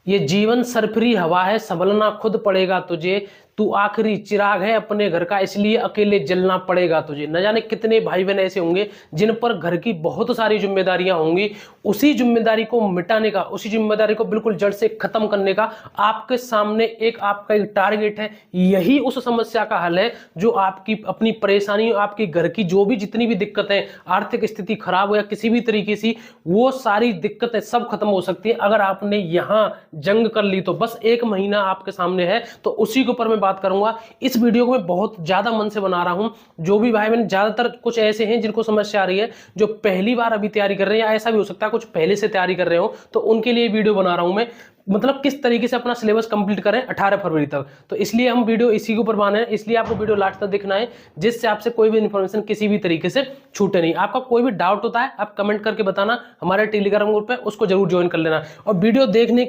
ये जीवन सरफरी हवा है, संभलना खुद पड़ेगा तुझे। तू आखिरी चिराग है अपने घर का, इसलिए अकेले जलना पड़ेगा तुझे। न जाने कितने भाई बहन ऐसे होंगे जिन पर घर की बहुत सारी जिम्मेदारियां होंगी, उसी जिम्मेदारी को मिटाने का, उसी जिम्मेदारी को बिल्कुल जड़ से खत्म करने का आपके सामने आपका एक टारगेट है। यही उस समस्या का हल है जो आपकी अपनी परेशानी, आपकी घर की जो भी जितनी भी दिक्कतें, आर्थिक स्थिति खराब हो या किसी भी तरीके से, वो सारी दिक्कतें सब खत्म हो सकती है अगर आपने यहां जंग कर ली। तो बस 1 महीना आपके सामने है, तो उसी के ऊपर मैं बात करूंगा। इस वीडियो को मैं बहुत ज्यादा मन से बना रहा हूं। जो भी भाई बहन, ज्यादातर कुछ ऐसे हैं जिनको समस्या आ रही है, जो पहली बार अभी तैयारी कर रहे हैं, या ऐसा भी हो सकता है कुछ पहले से तैयारी कर रहे हो, तो उनके लिए वीडियो बना रहा हूं मैं। मतलब किस तरीके से अपना सिलेबस कंप्लीट करें 18 फरवरी तक। तो इसलिए हम वीडियो इसी के ऊपर बना है, इसलिए आपको वीडियो लास्ट तक देखना है, जिससे आपसे कोई भी इंफॉर्मेशन किसी भी तरीके से छूटे नहीं। आपका कोई भी डाउट होता है आप कमेंट करके बताना, हमारे टेलीग्राम ग्रुप है उसको जरूर ज्वाइन कर लेना। और वीडियो देखने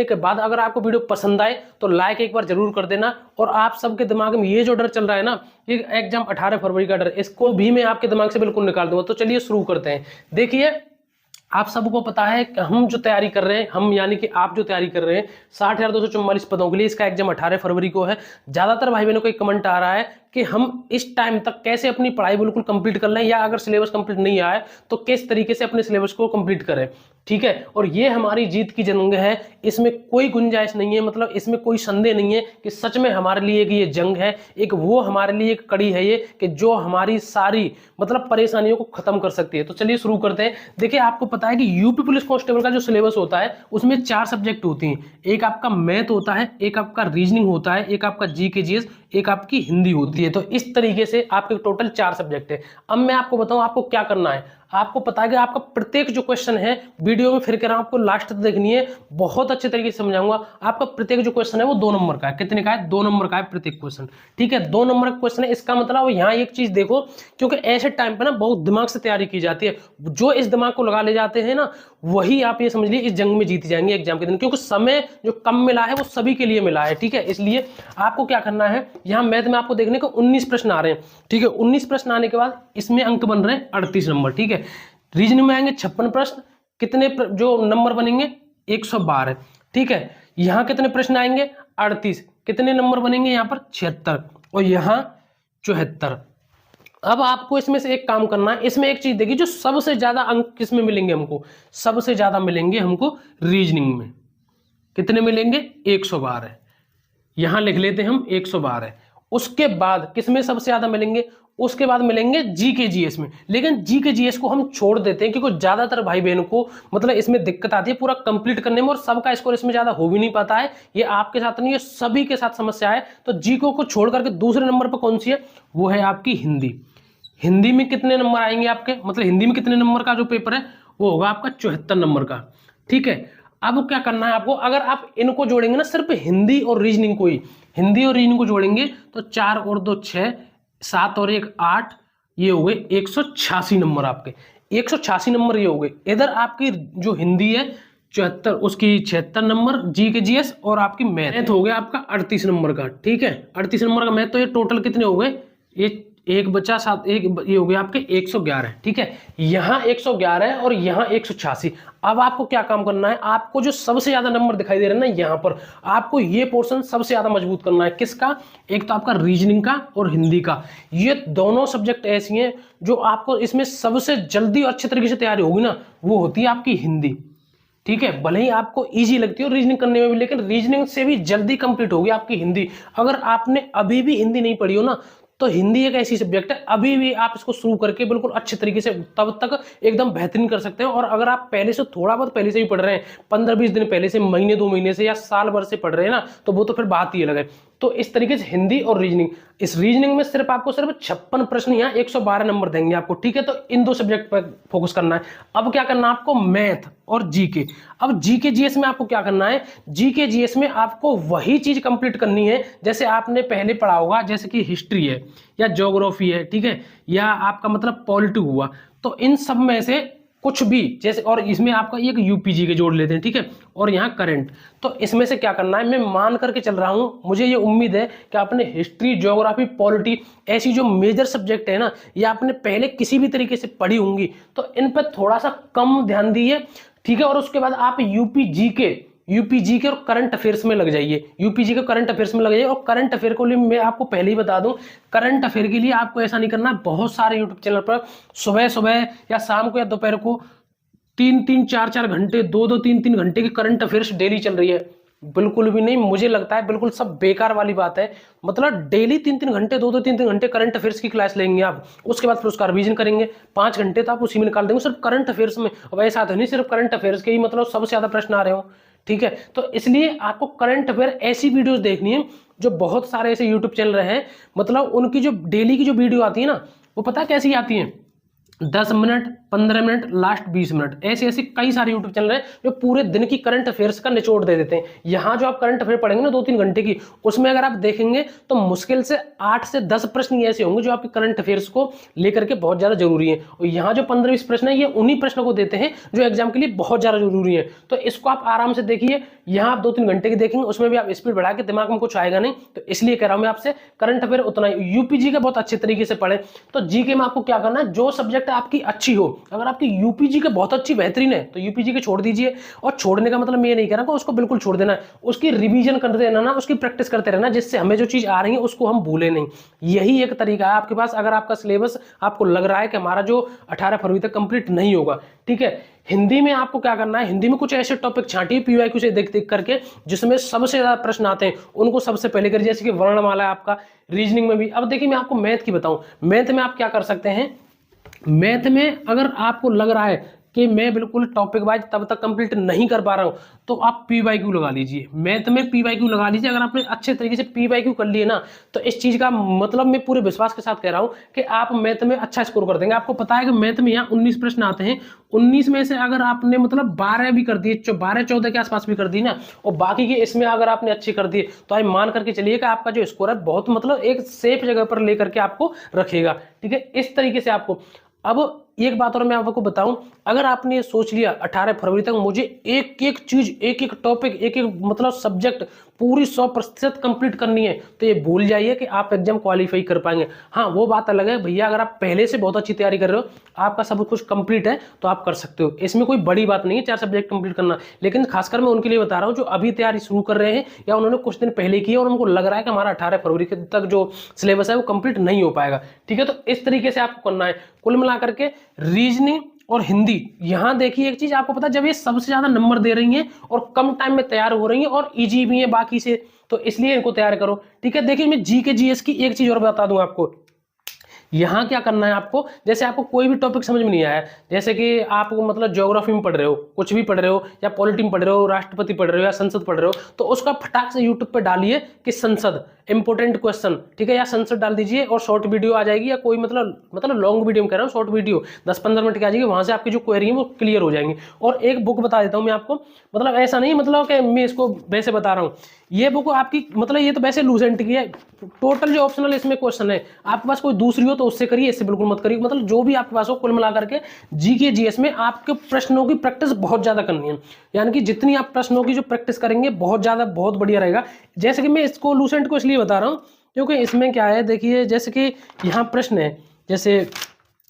के बाद अगर आपको वीडियो पसंद आए तो लाइक एक बार जरूर कर देना। और आप सबके दिमाग में ये जो डर चल रहा है ना, ये एग्जाम 18 फरवरी का डर, इसको भी मैं आपके दिमाग से बिल्कुल निकाल दूंगा। तो चलिए शुरू करते हैं। देखिए, आप सबको पता है कि हम जो तैयारी कर रहे हैं, हम यानी कि आप जो तैयारी कर रहे हैं 60,244 पदों के लिए, इसका एग्जाम 18 फरवरी को है। ज्यादातर भाई बहनों को एक कमेंट आ रहा है कि हम इस टाइम तक कैसे अपनी पढ़ाई बिल्कुल कंप्लीट कर लें, या अगर सिलेबस कंप्लीट नहीं आया तो किस तरीके से अपने सिलेबस को कंप्लीट करें। ठीक है, और ये हमारी जीत की जंग है, इसमें कोई गुंजाइश नहीं है, मतलब इसमें कोई संदेह नहीं है कि सच में हमारे लिए कि ये जंग है, एक वो हमारे लिए एक कड़ी है ये, कि जो हमारी सारी मतलब परेशानियों को खत्म कर सकती है। तो चलिए शुरू करते हैं। देखिए, आपको पता है कि यूपी पुलिस कांस्टेबल का जो सिलेबस होता है उसमें 4 सब्जेक्ट होती हैं। एक आपका मैथ होता है, एक आपका रीजनिंग होता है, एक आपका जीके जीएस, एक आपकी हिंदी होती है। तो इस तरीके से आपके टोटल 4 सब्जेक्ट है। अब मैं आपको बताऊं आपको क्या करना है। आपको पता है कि आपका प्रत्येक जो क्वेश्चन है, वीडियो में फिर कह रहा हूं आपको लास्ट तक देखनी है, बहुत अच्छे तरीके से समझाऊंगा। आपका प्रत्येक जो क्वेश्चन है वो 2 नंबर का है। कितने का है? 2 नंबर का है प्रत्येक क्वेश्चन। ठीक है, 2 नंबर का क्वेश्चन है। इसका मतलब यहाँ एक चीज देखो, क्योंकि ऐसे टाइम पे ना बहुत दिमाग से तैयारी की जाती है, जो इस दिमाग को लगा ले जाते हैं ना, वही आप ये समझ लीजिए इस जंग में जीत जाएंगे एग्जाम के दिन, क्योंकि समय जो कम मिला है वो सभी के लिए मिला है। ठीक है, इसलिए आपको क्या करना है, यहाँ मैथ में आपको देखने को 19 प्रश्न आ रहे हैं। ठीक है, 19 प्रश्न आने के बाद इसमें अंक बन रहे हैं 38 नंबर। ठीक है, रीजनिंग में आएंगे 56 प्रश्न, कितने जो नंबर बनेंगे 112। ठीक है, यहां कितने प्रश्न आएंगे 38, कितने नंबर बनेंगे यहां पर 76, और यहां 74। अब आपको इसमें से एक काम करना है, इसमें एक चीज देखिए, जो सबसे ज्यादा अंक किसमें मिलेंगे हमको, सबसे ज्यादा मिलेंगे हमको रीजनिंग में। कितने मिलेंगे 112, यहां लिख लेते हैं हम 112। उसके बाद किसमें सबसे ज्यादा मिलेंगे, उसके बाद मिलेंगे जीके जीएस में। लेकिन जीके जीएस को हम छोड़ देते हैं, क्योंकि ज्यादातर भाई बहनों को मतलब इसमें दिक्कत आती है पूरा कंप्लीट करने में, और सबका स्कोर इसमें ज्यादा हो भी नहीं पाता है। ये आपके साथ नहीं, ये सभी के साथ समस्या है। तो जीको को छोड़ करके दूसरे नंबर पर कौन सी है, वो है आपकी हिंदी। हिंदी में कितने नंबर आएंगे आपके, मतलब हिंदी में कितने नंबर का जो पेपर है वो होगा आपका 74 नंबर का। ठीक है, अब क्या करना है आपको, अगर आप इनको जोड़ेंगे ना, सिर्फ हिंदी और रीजनिंग को ही, हिंदी और रीजनिंग को जोड़ेंगे तो 4 और 2 6, 7 और 1 8, ये हो गए 186 नंबर आपके। 186 नंबर ये हो गए। इधर आपकी जो हिंदी है 74, उसकी 76 नंबर, जी के जीएस, और आपकी मैथ हो गया आपका 38 नंबर का। ठीक है, 38 नंबर का मैथ। तो ये टोटल कितने हो गए, ये एक बचा 7, एक ये हो गया आपके 111। ठीक है, यहाँ 111 है और यहाँ 186। अब आपको क्या काम करना है, आपको जो सबसे ज्यादा नंबर दिखाई दे रहे हैं ना यहाँ पर, आपको ये पोर्शन सबसे ज्यादा मजबूत करना है। किसका, एक तो आपका रीजनिंग का और हिंदी का। ये दोनों सब्जेक्ट ऐसी हैं जो आपको इसमें सबसे जल्दी और अच्छे तरीके से तैयारी होगी ना, वो होती है आपकी हिंदी। ठीक है, भले ही आपको इजी लगती है रीजनिंग करने में भी, लेकिन रीजनिंग से भी जल्दी कंप्लीट होगी आपकी हिंदी। अगर आपने अभी भी हिंदी नहीं पढ़ी हो ना, तो हिंदी एक ऐसी सब्जेक्ट है, अभी भी आप इसको शुरू करके बिल्कुल अच्छे तरीके से तब तक एकदम बेहतरीन कर सकते हो। और अगर आप पहले से थोड़ा बहुत पहले से भी पढ़ रहे हैं, 15-20 दिन पहले से, महीने 2 महीने से, या साल भर से पढ़ रहे हैं ना, तो वो तो फिर बात ही अलग है। तो इस तरीके से हिंदी और रीजनिंग, इस रीजनिंग में सिर्फ आपको सिर्फ 56 प्रश्न या 112 नंबर देंगे आपको। ठीक है, तो इन 2 सब्जेक्ट पर फोकस करना है। अब क्या करना है आपको, मैथ और जीके। अब जीके जीएस में आपको क्या करना है, जीके जीएस में आपको वही चीज कंप्लीट करनी है जैसे आपने पहले पढ़ा होगा, जैसे कि हिस्ट्री है या ज्योग्राफी है, ठीक है, या आपका मतलब पॉलिटी हुआ। तो इन सब में से कुछ भी जैसे, और इसमें आपका एक यूपीजी के जोड़ लेते हैं। ठीक है, और यहाँ करंट। तो इसमें से क्या करना है, मैं मान करके चल रहा हूं, मुझे ये उम्मीद है कि आपने हिस्ट्री, ज्योग्राफी, पॉलिटी ऐसी जो मेजर सब्जेक्ट है ना, ये आपने पहले किसी भी तरीके से पढ़ी होंगी, तो इन पर थोड़ा सा कम ध्यान दीजिए। ठीक है, और उसके बाद आप यूपी जीके यूपीजी के और करंट अफेयर्स में लग जाइए, यूपीजी के करंट अफेयर्स में लग जाइए। और करंट अफेयर को लिए मैं आपको पहले ही बता दूं, करंट अफेयर के लिए आपको ऐसा नहीं करना, बहुत सारे यूट्यूब चैनल पर सुबह सुबह या शाम को या दोपहर को 3-3 4-4 घंटे 2-2 3-3 घंटे की करंट अफेयर्स डेली चल रही है। बिल्कुल भी नहीं, मुझे लगता है बिल्कुल सब बेकार वाली बात है। मतलब डेली 3-3 घंटे 2-2 3-3 घंटे करंट अफेयर्स की क्लास लेंगे आप, उसके बाद फिर उसका रिवीजन करेंगे, 5 घंटे तो आप उसी में निकाल देंगे सिर्फ करंट अफेयर्स में। अब ऐसा तो नहीं सिर्फ करंट अफेयर्स के ही मतलब सबसे ज्यादा प्रश्न आ रहे हो, ठीक है। तो इसलिए आपको करंट अफेयर ऐसी वीडियोस देखनी है जो बहुत सारे ऐसे यूट्यूब चैनल हैं, मतलब उनकी जो डेली की जो वीडियो आती है ना, वो पता कैसी आती है, 10 मिनट 15 मिनट लास्ट 20 मिनट, ऐसे ऐसे कई सारे यूट्यूब चैनल हैं जो पूरे दिन की करंट अफेयर्स का निचोड़ दे देते हैं। यहाँ जो आप करंट अफेयर पढ़ेंगे ना 2-3 घंटे की, उसमें अगर आप देखेंगे तो मुश्किल से 8 से 10 प्रश्न ऐसे होंगे जो आपके करंट अफेयर्स को लेकर के बहुत ज्यादा जरूरी है। और यहाँ जो 15-20 प्रश्न है ये उन्हीं प्रश्नों को देते हैं जो एग्जाम के लिए बहुत ज्यादा जरूरी है। तो इसको आप आराम से देखिए, यहाँ आप 2-3 घंटे की देखेंगे, उसमें भी आप स्पीड बढ़ा के, दिमाग में कुछ आएगा नहीं। तो इसलिए कह रहा हूं मैं आपसे, करंट अफेयर उतना यूपीजी का बहुत अच्छे तरीके से पढ़े। तो जीके में आपको क्या करना है, जो सब्जेक्ट आपकी अच्छी हो, अगर आपकी यूपीजी के बहुत अच्छी बेहतरीन है तो यूपीजी के छोड़ दीजिए। और छोड़ने का मतलब मैं ये नहीं कह रहा कि उसको बिल्कुल छोड़ देना है, उसकी रिवीजन करते रहना ना, उसकी प्रैक्टिस करते रहना, जिससे हमें जो चीज आ रही है उसको हम भूले नहीं। यही एक तरीका है आपके पास। अगर आपका सिलेबस आपको लग रहा है कि हमारा जो 18 फरवरी तक कंप्लीट नहीं होगा, ठीक है, हिंदी में आपको क्या करना है, हिंदी में कुछ ऐसे टॉपिक छांटिए पीवाईक्यू से देख देख करके जिसमें सबसे ज्यादा प्रश्न आते हैं, उनको सबसे पहले करिए। जैसे कि वर्णमाला है आपका, रीजनिंग में भी। अब देखिए मैं आपको मैथ की बताऊं, मैथ में आप क्या कर सकते हैं, मैथ में अगर आपको लग रहा है कि मैं बिल्कुल टॉपिक वाइज तब तक कंप्लीट नहीं कर पा रहा हूं, तो आप पीवाईक्यू लगा लीजिए, मैथ में पीवाईक्यू लगा लीजिए। अगर आपने अच्छे तरीके से पीवाईक्यू कर लिए ना, तो इस चीज का मतलब मैं पूरे विश्वास के साथ कह रहा हूं कि आप मैथ में अच्छा स्कोर कर देंगे। आपको पता है कि मैथ में यहाँ 19 प्रश्न आते हैं, 19 में से अगर आपने मतलब 12 भी कर दिए, 12-14 के आसपास भी कर दी ना, और बाकी के इसमें अगर आपने अच्छे कर दिए, तो आप मान करके चलिए कि आपका जो स्कोर है बहुत मतलब एक सेफ जगह पर लेकर के आपको रखेगा, ठीक है। इस तरीके से आपको, अब एक बात और मैं आपको बताऊं, अगर आपने ये सोच लिया 18 फरवरी तक मुझे एक एक चीज, एक एक टॉपिक, एक एक मतलब सब्जेक्ट पूरी 100% कंप्लीट करनी है, तो ये भूल जाइए कि आप एग्जाम क्वालिफाई कर पाएंगे। हाँ, वो बात अलग है भैया, अगर आप पहले से बहुत अच्छी तैयारी कर रहे हो, आपका सब कुछ कंप्लीट है, तो आप कर सकते हो। इसमें कोई बड़ी बात नहीं है 4 सब्जेक्ट कंप्लीट करना। लेकिन खासकर मैं उनके लिए बता रहा हूँ जो अभी तैयारी शुरू कर रहे हैं या उन्होंने कुछ दिन पहले की है और उनको लग रहा है कि हमारा 18 फरवरी तक जो सिलेबस है वो कंप्लीट नहीं हो पाएगा, ठीक है। तो इस तरीके से आपको करना है। कुल मिलाकर के रीजनिंग और हिंदी, यहां देखिए एक चीज आपको पता है, जब ये सबसे ज्यादा नंबर दे रही हैं और कम टाइम में तैयार हो रही हैं और इजी भी है बाकी से, तो इसलिए इनको तैयार करो, ठीक है। देखिए मैं जीके जीएस की एक चीज और बता दूं आपको, यहाँ क्या करना है आपको, जैसे आपको कोई भी टॉपिक समझ में नहीं आया, जैसे कि आप मतलब ज्योग्राफी में पढ़ रहे हो, कुछ भी पढ़ रहे हो, या पॉलिटी में पढ़ रहे हो, राष्ट्रपति पढ़ रहे हो, या संसद पढ़ रहे हो, तो उसका फटाक से यूट्यूब पे डालिए कि संसद इंपोर्टेंट क्वेश्चन, ठीक है, या संसद डाल दीजिए और शॉर्ट वीडियो आ जाएगी, या कोई मतलब लॉन्ग वीडियो में कह रहा हूँ, शॉर्ट वीडियो 10-15 मिनट की आ जाएगी, वहां से आपकी जो क्वेरी है वो क्लियर हो जाएंगी। और एक बुक बता देता हूँ मैं आपको, मतलब ऐसा नहीं मतलब कि मैं इसको वैसे बता रहा हूँ, ये बुक आपकी मतलब ये तो वैसे लूसेंट की है, टोटल जो ऑप्शनल इसमें क्वेश्चन है, आपके पास कोई दूसरी हो तो उससे करिए, इससे बिल्कुल मत करिए। मतलब जो भी आपके पास हो, कुल मिलाकर के जीके जीएस में आपके प्रश्नों की प्रैक्टिस बहुत ज्यादा करनी है, यानी कि जितनी आप प्रश्नों की जो प्रैक्टिस करेंगे बहुत ज्यादा बहुत बढ़िया रहेगा। जैसे कि मैं इसको लूसेंट को इसलिए बता रहा हूँ क्योंकि इसमें क्या है, देखिए जैसे कि यहाँ प्रश्न है, जैसे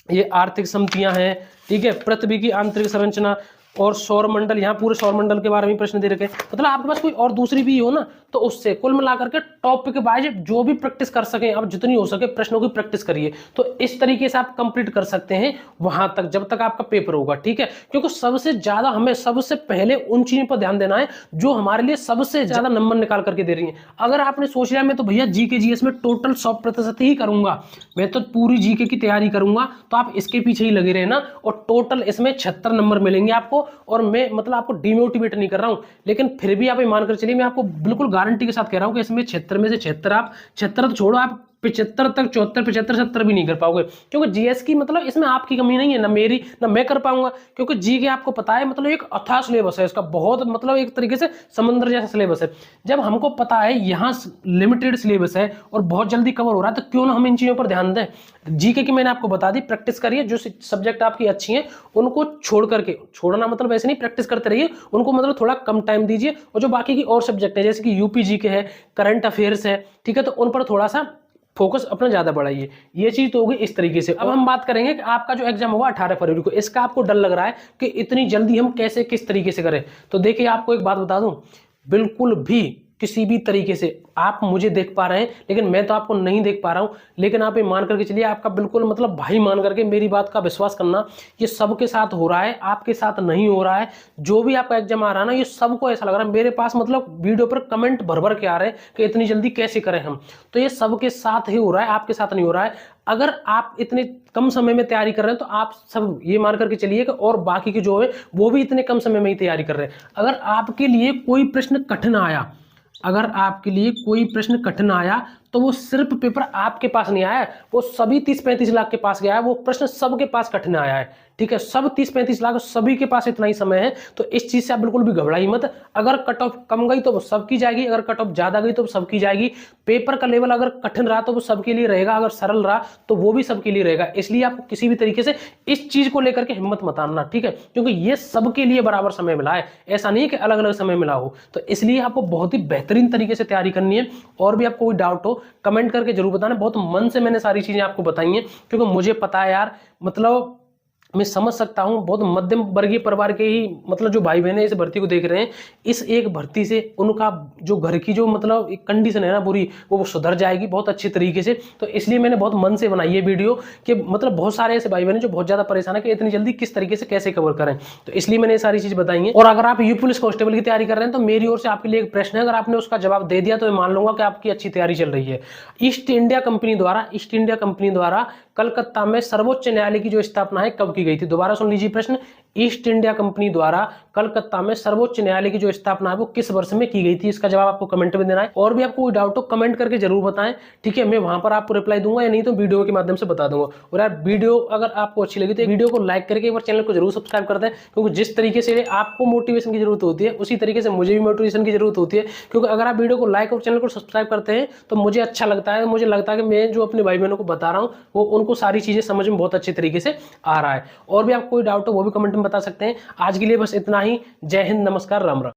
ये आर्थिक समतियां हैं, ठीक है, पृथ्वी की आंतरिक संरचना और सौर मंडल, यहाँ पूरे सौर मंडल के बारे में प्रश्न दे रखे हैं। मतलब आपके पास कोई और दूसरी भी हो ना, तो उससे कुल मिलाकर के टॉपिक वाइज जो भी प्रैक्टिस कर सकें आप, जितनी हो सके प्रश्नों की प्रैक्टिस करिए। तो इस तरीके से आप कंप्लीट कर सकते हैं वहां तक जब तक आपका पेपर होगा, ठीक है। क्योंकि सबसे ज्यादा हमें सबसे पहले उन चीजों पर ध्यान देना है जो हमारे लिए सबसे ज्यादा नंबर निकाल करके दे रही है। अगर आपने सोच लिया मैं तो भैया जीके जीएस में टोटल 100% ही करूंगा, मैं तो पूरी जीके की तैयारी करूंगा, तो आप इसके पीछे ही लगे रहना और टोटल इसमें 76 नंबर मिलेंगे आपको। और मैं मतलब आपको डिमोटिवेट नहीं कर रहा हूं, लेकिन फिर भी आप मान कर चलिए, मैं आपको बिल्कुल गारंटी के साथ कह रहा हूं कि इसमें 76 में से 76 आप 76 तो छोड़ो, आप 75 तक 74 75 70 भी नहीं कर पाओगे, क्योंकि जीएस की मतलब इसमें आपकी कमी नहीं है, ना मेरी ना मैं कर पाऊंगा। क्योंकि जी के आपको पता है मतलब एक अथाह सिलेबस है इसका, बहुत मतलब एक तरीके से समंदर जैसा सिलेबस है। जब हमको पता है यहाँ लिमिटेड सिलेबस है और बहुत जल्दी कवर हो रहा है, तो क्यों ना हम इन चीजों पर ध्यान दें। जीके की मैंने आपको बता दी, प्रैक्टिस करिए, जो सब्जेक्ट आपकी अच्छी हैं उनको छोड़ करके, छोड़ना मतलब ऐसे नहीं, प्रैक्टिस करते रहिए उनको, मतलब थोड़ा कम टाइम दीजिए। और जो बाकी की और सब्जेक्ट है जैसे कि यूपी जीके है, करंट अफेयर्स है, ठीक है, तो उन पर थोड़ा सा फोकस अपना ज्यादा बढ़ाइए। ये चीज तो होगी इस तरीके से। अब हम बात करेंगे कि आपका जो एग्जाम होगा 18 फरवरी को, इसका आपको डर लग रहा है कि इतनी जल्दी हम कैसे किस तरीके से करें। तो देखिए आपको एक बात बता दूं, बिल्कुल भी किसी भी तरीके से आप मुझे देख पा रहे हैं लेकिन मैं तो आपको नहीं देख पा रहा हूं, लेकिन आप ये मान करके चलिए, आपका बिल्कुल मतलब भाई मान करके मेरी बात का विश्वास करना, ये सबके साथ हो रहा है, आपके साथ नहीं हो रहा है। जो भी आपका एग्जाम आ रहा है ना, ये सबको ऐसा लग रहा है, मेरे पास मतलब वीडियो पर कमेंट भर भर के आ रहे हैं कि इतनी जल्दी कैसे करें हम। तो ये सबके साथ ही हो रहा है, आपके साथ नहीं हो रहा है। अगर आप इतने कम समय में तैयारी कर रहे हैं तो आप सब ये मान करके चलिए कि और बाकी के जो है वो भी इतने कम समय में ही तैयारी कर रहे हैं। अगर आपके लिए कोई प्रश्न कठिन आया, अगर आपके लिए कोई प्रश्न कठिन आया तो वो सिर्फ पेपर आपके पास नहीं आया है, वो सभी 30-35 लाख के पास गया है, वो प्रश्न सबके पास कठिन आया है। ठीक है, सब 30-35 लाख सभी के पास इतना ही समय है। तो इस चीज से आप बिल्कुल भी घबराइए मत। अगर कट ऑफ कम गई तो वो सबकी जाएगी, अगर कट ऑफ ज्यादा गई तो वो सबकी जाएगी। पेपर का लेवल अगर कठिन रहा तो वो सबके लिए रहेगा, अगर सरल रहा तो वो भी सबके लिए रहेगा। इसलिए आपको किसी भी तरीके से इस चीज को लेकर के हिम्मत मत आना, ठीक है, क्योंकि ये सबके लिए बराबर समय मिला है, ऐसा नहीं है कि अलग अलग समय मिला हो। तो इसलिए आपको बहुत ही बेहतरीन तरीके से तैयारी करनी है। और भी आपको कोई डाउट हो कमेंट करके जरूर बताना। बहुत मन से मैंने सारी चीजें आपको बताई हैं, क्योंकि मुझे पता है यार, मतलब मैं समझ सकता हूं बहुत मध्यम वर्गीय परिवार के ही मतलब जो भाई बहन है इस भर्ती को देख रहे हैं, इस एक भर्ती से उनका जो घर की जो मतलब एक कंडीशन है ना पूरी, वो सुधर जाएगी बहुत अच्छे तरीके से। तो इसलिए मैंने बहुत मन से बनाई है वीडियो कि मतलब बहुत सारे ऐसे भाई बहन जो बहुत ज्यादा परेशान है कि इतनी जल्दी किस तरीके से कैसे कवर करें। तो इसलिए मैंने सारी चीज बताई है। और अगर आप यूपी पुलिस कांस्टेबल की तैयारी कर रहे हैं तो मेरी ओर से आपके लिए एक प्रश्न है, अगर आपने उसका जवाब दे दिया तो मैं मान लूंगा कि आपकी अच्छी तैयारी चल रही है। ईस्ट इंडिया कंपनी द्वारा कलकत्ता में सर्वोच्च न्यायालय की जो स्थापना है कब की गई थी? दोबारा सुन लीजिए प्रश्न, ईस्ट इंडिया कंपनी द्वारा कलकत्ता में सर्वोच्च न्यायालय की जो स्थापना है वो किस वर्ष में की गई थी? इसका जवाब आपको कमेंट में देना है। और भी आपको कोई डाउट हो कमेंट करके जरूर बताएं, ठीक है, मैं वहां पर आपको रिप्लाई दूंगा, या नहीं तो वीडियो के माध्यम से बता दूंगा। और यार वीडियो अगर आपको अच्छी लगी तो वीडियो को लाइक करके एक बार चैनल को जरूर सब्सक्राइब कर दें, क्योंकि जिस तरीके से आपको मोटिवेशन की जरूरत होती है उसी तरीके से मुझे भी मोटिवेशन की जरूरत होती है। क्योंकि अगर आप वीडियो को लाइक और चैनल को सब्सक्राइब करते हैं तो मुझे अच्छा लगता है, मुझे लगता है कि मैं जो अपने भाई बहनों को बता रहा हूँ वो उनको सारी चीजें समझ में बहुत अच्छे तरीके से आ रहा है। और भी आपको कोई डाउट हो वो भी कमेंट में बता सकते हैं। आज के लिए बस इतना ही। जय हिंद, नमस्कार, राम राम।